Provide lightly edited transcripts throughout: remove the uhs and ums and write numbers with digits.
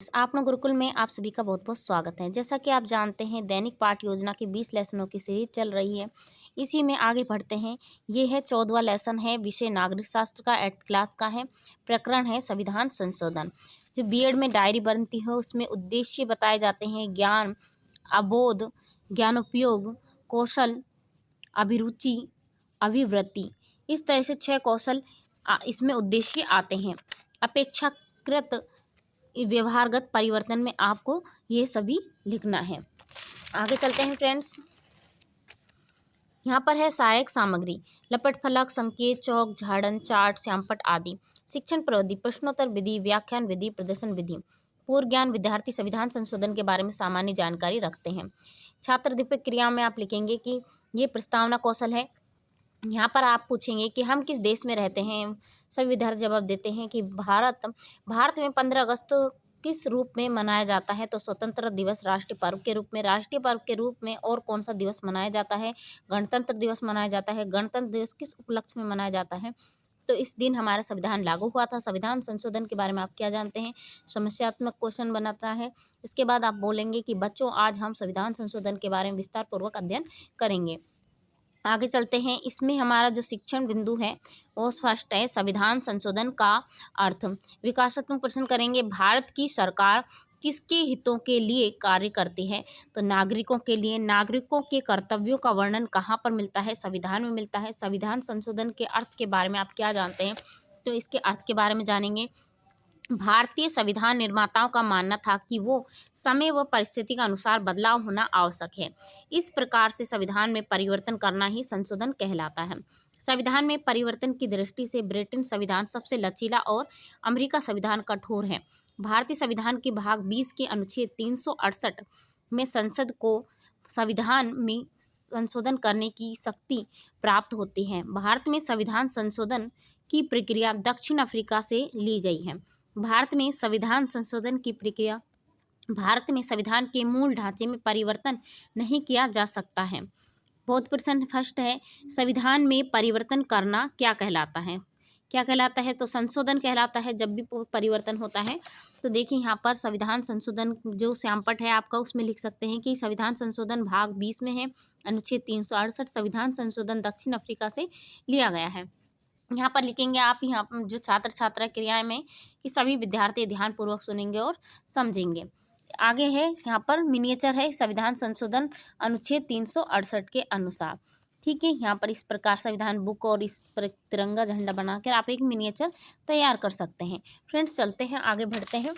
आपनो गुरुकुल में आप सभी का बहुत बहुत स्वागत है। जैसा कि आप जानते हैं दैनिक पाठ योजना की 20 लेसनों की सीरीज चल रही है। इसी में आगे बढ़ते हैं। ये है 14वां लेसन है, विषय नागरिक शास्त्र का 8th क्लास का है। प्रकरण है संविधान संशोधन। जो बीएड में डायरी बनती है उसमें उद्देश्य बताए जाते हैं: ज्ञान, अबोध, ज्ञानोपयोग, कौशल, अभिरुचि, अभिवृत्ति। इस तरह से 6 कौशल इसमें उद्देश्य आते हैं। अपेक्षाकृत व्यवहारगत परिवर्तन में आपको ये सभी लिखना है। आगे चलते हैं फ्रेंड्स। यहाँ पर है सहायक सामग्री: लपट फलक, संकेत, चौक, झाड़न, चार्ट, श्यामपट आदि। शिक्षण प्रविधि: प्रश्नोत्तर विधि, व्याख्यान विधि, प्रदर्शन विधि। पूर्व ज्ञान: विद्यार्थी संविधान संशोधन के बारे में सामान्य जानकारी रखते हैं। छात्र दीपक क्रिया में आप लिखेंगे कि ये प्रस्तावना कौशल है। यहाँ पर आप पूछेंगे कि हम किस देश में रहते हैं। सभी विद्यार्थी जवाब देते हैं कि भारत में 15 अगस्त किस रूप में मनाया जाता है। तो स्वतंत्र दिवस राष्ट्रीय पर्व के रूप में। राष्ट्रीय पर्व के रूप में और कौन सा दिवस मनाया जाता है? गणतंत्र दिवस मनाया जाता है। गणतंत्र दिवस किस उपलक्ष्य में मनाया जाता है? तो इस दिन हमारा संविधान लागू हुआ था। संविधान संशोधन के बारे में आप क्या जानते हैं? समस्यात्मक क्वेश्चन बनाता है। इसके बाद आप बोलेंगे कि बच्चों, आज हम संविधान संशोधन के बारे में विस्तार पूर्वक अध्ययन करेंगे। आगे चलते हैं। इसमें हमारा जो शिक्षण बिंदु है वो फर्स्ट है संविधान संशोधन का अर्थ। विकासात्मक प्रश्न करेंगे: भारत की सरकार किसके हितों के लिए कार्य करती है? तो नागरिकों के लिए। नागरिकों के कर्तव्यों का वर्णन कहाँ पर मिलता है? संविधान में मिलता है। संविधान संशोधन के अर्थ के बारे में आप क्या जानते हैं? तो इसके अर्थ के बारे में जानेंगे। भारतीय संविधान निर्माताओं का मानना था कि वो समय व परिस्थिति के अनुसार बदलाव होना आवश्यक है। इस प्रकार से संविधान में परिवर्तन करना ही संशोधन कहलाता है। संविधान में परिवर्तन की दृष्टि से ब्रिटेन संविधान सबसे लचीला और अमेरिका संविधान कठोर है। भारतीय संविधान के भाग 20 के अनुच्छेद 368 में संसद को संविधान में संशोधन करने की शक्ति प्राप्त होती है। भारत में संविधान संशोधन की प्रक्रिया दक्षिण अफ्रीका से ली गई है। भारत में संविधान संशोधन की प्रक्रिया भारत में संविधान के मूल ढांचे में परिवर्तन नहीं किया जा सकता है। बहुत प्रश्न फर्स्ट है, संविधान में परिवर्तन करना क्या कहलाता है? क्या कहलाता है? तो संशोधन कहलाता है जब भी परिवर्तन होता है। तो देखिए यहाँ पर संविधान संशोधन जो श्यामपट है आपका, उसमें लिख सकते हैं कि संविधान संशोधन भाग 20 में है, अनुच्छेद 368 संविधान संशोधन दक्षिण अफ्रीका से लिया गया है। यहाँ पर लिखेंगे आप यहाँ जो छात्र छात्रा क्रियाएं में कि सभी विद्यार्थी ध्यानपूर्वक सुनेंगे और समझेंगे। आगे है यहाँ पर मिनिएचर है संविधान संशोधन अनुच्छेद 368 के अनुसार। ठीक है, यहाँ पर इस प्रकार संविधान बुक और इस पर तिरंगा झंडा बनाकर आप एक मिनिएचर तैयार कर सकते हैं। फ्रेंड्स चलते हैं, आगे बढ़ते हैं।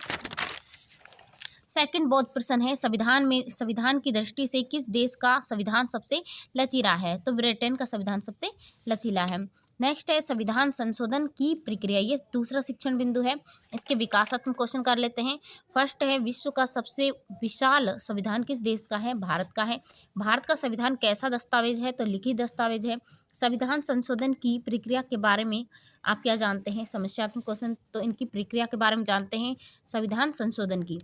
सेकंड बहुत प्रश्न है, संविधान की दृष्टि से किस देश का संविधान सबसे लचीला है? तो ब्रिटेन का संविधान सबसे लचीला है। नेक्स्ट है संविधान संशोधन की प्रक्रिया, ये दूसरा शिक्षण बिंदु है। इसके विकासात्मक क्वेश्चन कर लेते हैं। फर्स्ट है विश्व का सबसे विशाल संविधान किस देश का है? भारत का है। भारत का संविधान कैसा दस्तावेज है? तो लिखित दस्तावेज है। संविधान संशोधन की प्रक्रिया के बारे में आप क्या जानते हैं? समस्यात्मक क्वेश्चन, तो इनकी प्रक्रिया के बारे में जानते हैं। संविधान संशोधन की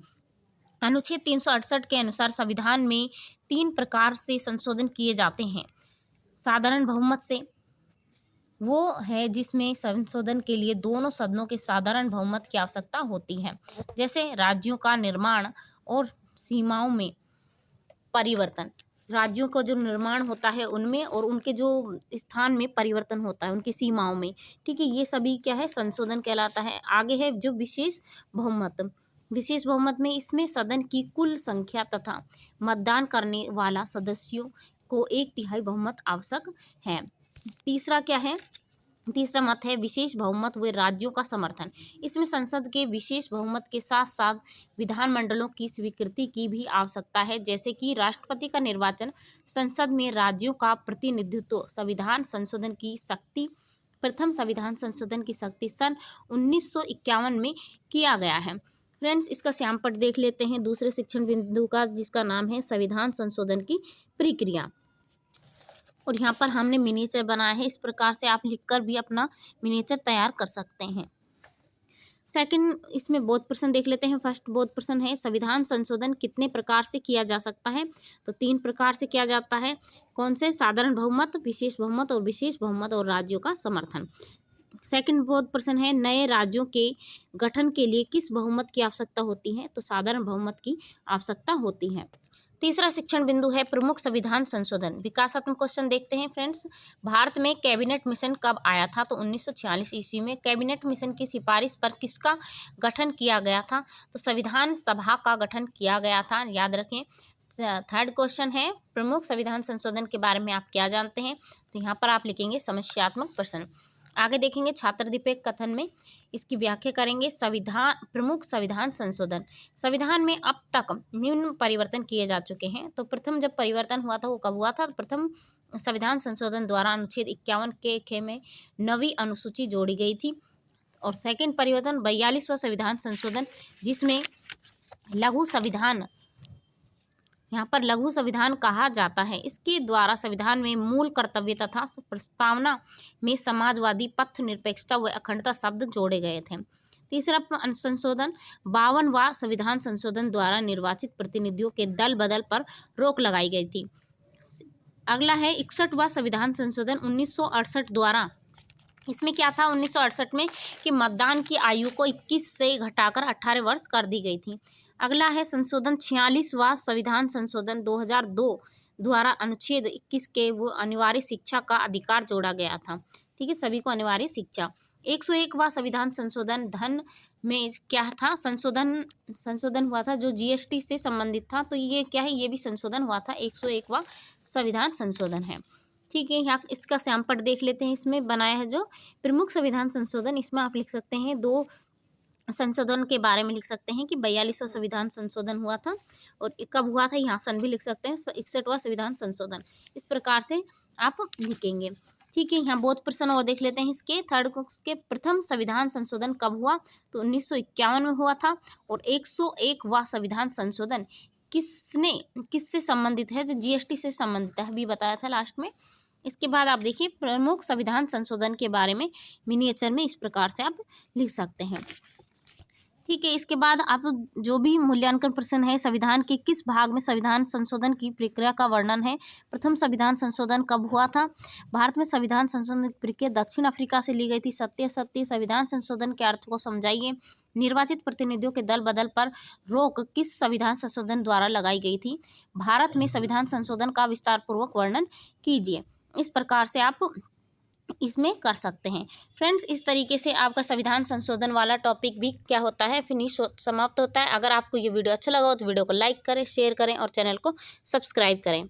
अनुच्छेद 368 के अनुसार संविधान में 3 प्रकार से संशोधन किए जाते हैं। साधारण बहुमत से, वो है जिसमें संशोधन के लिए दोनों सदनों के साधारण बहुमत की आवश्यकता होती है। जैसे राज्यों का निर्माण और सीमाओं में परिवर्तन, राज्यों का जो निर्माण होता है उनमें और उनके जो स्थान में परिवर्तन होता है उनकी सीमाओं में। ठीक है, ये सभी क्या है? संशोधन कहलाता है। आगे है जो विशेष बहुमत। विशेष बहुमत में इसमें सदन की कुल संख्या तथा मतदान करने वाला सदस्यों को 1/3 बहुमत आवश्यक है। तीसरा क्या है? तीसरा मत है विशेष बहुमत व राज्यों का समर्थन। इसमें संसद के विशेष बहुमत के साथ साथ विधानमंडलों की स्वीकृति की भी आवश्यकता है। जैसे कि राष्ट्रपति का निर्वाचन, संसद में राज्यों का प्रतिनिधित्व। संविधान संशोधन की शक्ति, प्रथम संविधान संशोधन की शक्ति सन 1951 में किया गया है। फ्रेंड्स इसका श्यामपट देख लेते हैं दूसरे शिक्षण बिंदु का, जिसका नाम है संविधान संशोधन की प्रक्रिया। और यहाँ पर हमने मिनिएचर बनाया है। इस प्रकार से आप लिखकर भी अपना मिनिएचर तैयार कर सकते हैं। सेकंड, इसमें बोध प्रश्न देख लेते हैं। फर्स्ट बोध प्रश्न है संविधान संशोधन कितने प्रकार से किया जा सकता है? तो 3 प्रकार से किया जाता है। कौन से? साधारण बहुमत, विशेष बहुमत और विशेष बहुमत और राज्यों का समर्थन। सेकंड बहुत प्रश्न है, नए राज्यों के गठन के लिए किस बहुमत की आवश्यकता होती है? तो साधारण बहुमत की आवश्यकता होती है। तीसरा शिक्षण बिंदु है प्रमुख संविधान संशोधन। विकासात्मक क्वेश्चन देखते हैं फ्रेंड्स। भारत में कैबिनेट मिशन कब आया था? तो 1946 ईस्वी में कैबिनेट मिशन की सिफारिश पर किसका गठन किया गया था? तो संविधान सभा का गठन किया गया था, याद रखें। थर्ड क्वेश्चन है, प्रमुख संविधान संशोधन के बारे में आप क्या जानते हैं? तो यहाँ पर आप लिखेंगे समस्यात्मक प्रश्न। आगे देखेंगे छात्र दीपिका कथन में इसकी व्याख्या करेंगे। प्रमुख संविधान संशोधन। संविधान में अब तक निम्न परिवर्तन किए जा चुके हैं। तो प्रथम जब परिवर्तन हुआ था वो कब हुआ था? प्रथम संविधान संशोधन द्वारा अनुच्छेद 51 के ख में नवी अनुसूची जोड़ी गई थी। और सेकंड परिवर्तन 42वां संविधान संशोधन, जिसमें लघु संविधान, यहाँ पर लघु संविधान कहा जाता है। इसके द्वारा संविधान में मूल कर्तव्य तथा प्रस्तावना में समाजवादी, पथ निरपेक्षता व अखंडता शब्द जोड़े गए थे। तीसरा संशोधन 52वां संविधान संशोधन द्वारा निर्वाचित प्रतिनिधियों के दल बदल पर रोक लगाई गई थी। अगला है 61वां संविधान संशोधन 1968 द्वारा। इसमें क्या था 1968 में कि मतदान की आयु को 21 से घटाकर 18 वर्ष कर दी गई थी। अगला है संशोधन 46वां संविधान संशोधन 2002 द्वारा अनुच्छेद 21 के वो अनिवार्य शिक्षा का अधिकार जोड़ा गया था। ठीक है, सभी को अनिवार्य शिक्षा। 101वां संविधान संशोधन धन में क्या था? संशोधन हुआ था जो जीएसटी से संबंधित था। तो ये क्या है? ये भी संशोधन हुआ था, 101वां संविधान संशोधन है। ठीक है, यहाँ इसका सैंपल देख लेते हैं। इसमें बनाया है जो प्रमुख संविधान संशोधन, इसमें आप लिख सकते हैं दो संशोधन के बारे में लिख सकते हैं कि 42वां संविधान संशोधन हुआ था और कब हुआ था, यहाँ सन भी लिख सकते हैं 61वां संविधान संशोधन। इस प्रकार से आप लिखेंगे। ठीक है, यहाँ बहुत प्रश्न और देख लेते हैं इसके। थर्ड के प्रथम संविधान संशोधन कब हुआ? तो 1951 में हुआ था। और 101वां संविधान संशोधन किससे संबंधित है? जो जीएसटी से संबंधित है, अभी बताया था लास्ट में। इसके बाद आप देखिए प्रमुख संविधान संशोधन के बारे में मिनिएचर में इस प्रकार से आप लिख सकते हैं। ठीक है, इसके बाद आप जो भी मूल्यांकन प्रश्न है, संविधान के किस भाग में संविधान संशोधन की प्रक्रिया का वर्णन है? प्रथम संविधान संशोधन कब हुआ था? भारत में संविधान संशोधन की प्रक्रिया दक्षिण अफ्रीका से ली गई थी। सत्य संविधान संशोधन के अर्थ को समझाइए। निर्वाचित प्रतिनिधियों के दल बदल पर रोक किस संविधान संशोधन द्वारा लगाई गई थी? भारत में संविधान संशोधन का विस्तार पूर्वक वर्णन कीजिए। इस प्रकार से आप इसमें कर सकते हैं। फ्रेंड्स, इस तरीके से आपका संविधान संशोधन वाला टॉपिक भी क्या होता है, फिनिश समाप्त होता है। अगर आपको ये वीडियो अच्छा लगा हो तो वीडियो को लाइक करें, शेयर करें और चैनल को सब्सक्राइब करें।